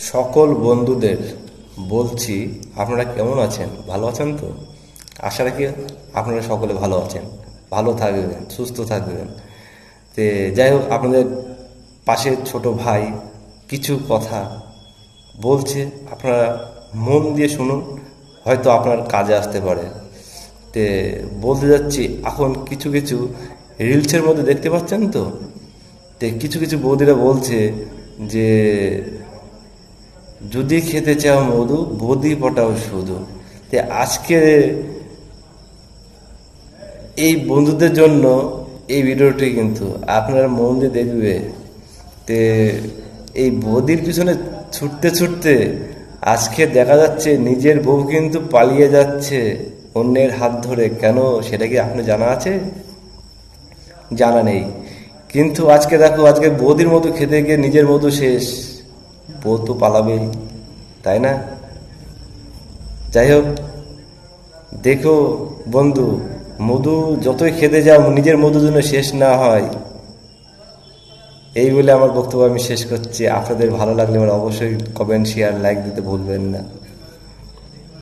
সকল বন্ধুদের বলছি, আপনারা কেমন আছেন? ভালো আছেন তো? আশা রাখি আপনারা সকলে ভালো আছেন, ভালো থাকবেন, সুস্থ থাকবেন। তে যাই হোক, আপনাদের পাশের ছোট ভাই কিছু কথা বলছে, আপনারা মন দিয়ে শুনুন, হয়তো আপনার কাজে আসতে পারে। তে বলতে যাচ্ছি, এখন কিছু কিছু রিলসের মধ্যে দেখতে পাচ্ছেন তো, কিছু কিছু বৌদিরা বলছে যে যদি খেতে চাও মধু, বৌদি পটাও শুধু। আজকে এই বন্ধুদের জন্য এই ভিডিওটি, কিন্তু আপনারা মন দিয়ে দেখবে। তে এই বৌদির পিছনে ছুটতে ছুটতে আজকে দেখা যাচ্ছে নিজের বউ কিন্তু পালিয়ে যাচ্ছে অন্যের হাত ধরে। কেন, সেটা কি আপনি জানা আছে? জানা নেই। কিন্তু আজকে দেখো, আজকে বৌদির মধু খেতে গিয়ে নিজের মধু শেষ, বউ তো পালাবেই, তাই না? যাই হোক, দেখো বন্ধু, মধু যতই খেতে যাও নিজের মধু যেন শেষ না হয়, এই বলে আমার বক্তব্য আমি শেষ করছি। আপনাদের ভালো লাগলে আমার অবশ্যই কমেন্ট, শেয়ার, লাইক দিতে ভুলবেন না।